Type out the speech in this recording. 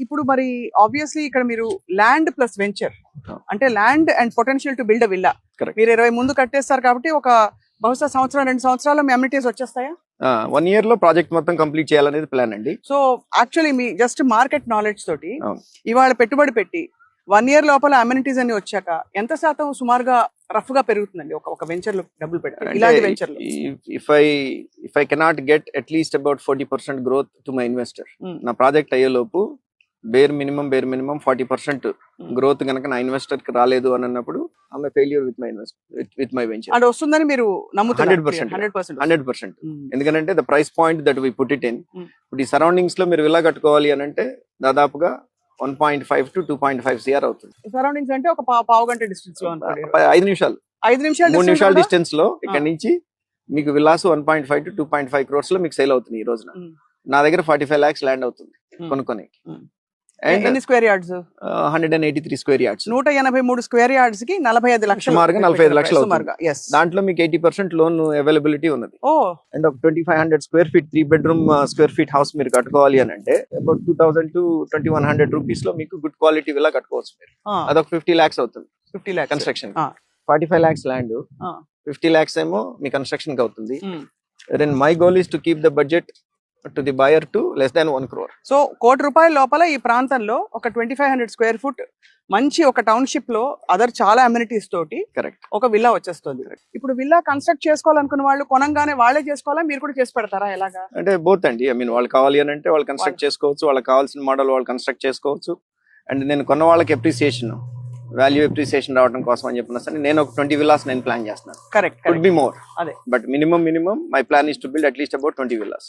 ఇప్పుడు మరి ఆబ్వియస్లీ ఇక్కడ మీరు ల్యాండ్ ప్లస్ వెంచర్ అంటే land and potential to build a villa Correct. మీరు 20 ముందు కట్టేస్తారు కాబట్టి ఒక బహుశా సంవత్సరం 2 సంవత్సరాల్లో మీ అమ్యూనిటీస్ వచ్చేస్తాయా? 1 year లో ప్రాజెక్ట్ మొత్తం కంప్లీట్ చేయాలనేది ప్లాన్ అండి. సో యాక్చువల్లీ మీ జస్ట్ మార్కెట్ నాలెడ్జ్ తోటి అవును. ఇవాళ పెట్టుబడి పెట్టి 1 year లోపల అమ్యూనిటీస్ అన్ని వచ్చాక ఎంత శాతం సుమారుగా రఫ్ గా పెరుగుతుందండి ఒక వెంచర్ లో డబ్బులు పెట్టి ఇలాంటి వెంచర్ లో? If I cannot get at least about 40% growth to my investor, నా ప్రాజెక్ట్ అయ్యేలోపు బేర్ మినిమం 40% గ్రోత్ కనుక నా ఇన్వెస్టర్ కి రాలేదు అని అన్నప్పుడు I'm failure with my investor with my venture. అంటే వస్తుందని మీరు నమ్ముతున్నారు? 100%. ఎందుకంటే the price point that we put it in, ఇప్పుడు ఈ సరౌండింగ్స్ లో మీరు విల్లా కట్టుకోవాలి అని అంటే దాదాపుగా 1.5 to 2.5 CR అవుతుంది. సరౌండింగ్స్ అంటే ఒక పావు గంట డిస్టెన్స్ లో 5 నిమిషాలు 3 నిమిషాల డిస్టెన్స్ లో ఇక్కడ నుంచి మీకు విల్లాస్ 1.5 to 2.5 crores లో మీకు సేల్ అవుతుంది ఈ రోజున. నా దగ్గర 45 lakhs ల్యాండ్ అవుతుంది కొనుక్కొని. ఎన్ని square yards? 183 square yards. 183 square yards కి 45 లక్షలు, సుమారుగా 45 లక్షలు సుమారుగా. దాంట్లో మీకు 80% లోన్ అవైలబిలిటీ ఉన్నది. ఓ అండ్ ఒక 2500 square feet 3 bedroom square feet house మీరు కట్టుకోవాలి అని అంటే అబౌట్ 2000 to 2100 రూపీస్ లో మీకు గుడ్ క్వాలిటీ విల్లా కట్టుకోవచ్చు మీరు. అదొక 50 lakhs అవుతుంది 50 lakhs construction. 45 lakhs land, 50 lakhs ఏమో మీ కన్స్ట్రక్షన్ కి అవుతుంది. Then my goal is to keep the budget to the buyer to less than 1 crore. So ₹1 లోపల ఈ ప్రాంతంలో ఒక 2500 స్క్వేర్ ఫుట్ మంచి ఒక టౌన్షిప్ లో అదర్ చాలా అమ్యూనిటీస్ తోటి కరెక్ట్ ఒక విల్లా వచ్చేస్తుంది. ఇప్పుడు విల్లా కన్స్ట్రక్ట్ చేసుకోవాలనుకున్న వాళ్ళు కొనంగానే వాళ్ళే చేసుకోవాలా, మీరు కూడా చేసి పెడతారా? ఎలాగా అంటే బోత్ అండి. ఐ మీన్ వాళ్ళు కావాలి అని అంటే వాళ్ళు కన్స్ట్రక్ట్ చేసుకోవచ్చు, వాళ్ళకి కావాల్సిన మోడల్ వాళ్ళు కన్స్ట్రక్ట్ చేసుకోవచ్చు. అండ్ నేను కొన్న వాళ్ళకి అప్రిసియేషన్ వాల్యూ అప్రిసియేషన్ రావడం కోసం అని చెప్పిన సరే నేను ఒక 20 villas నేను ప్లాన్ చేస్తున్నాను. కరెక్ట్ కుడ్ బి మోర్, అదే but minimum my plan is to build at least about 20 villas.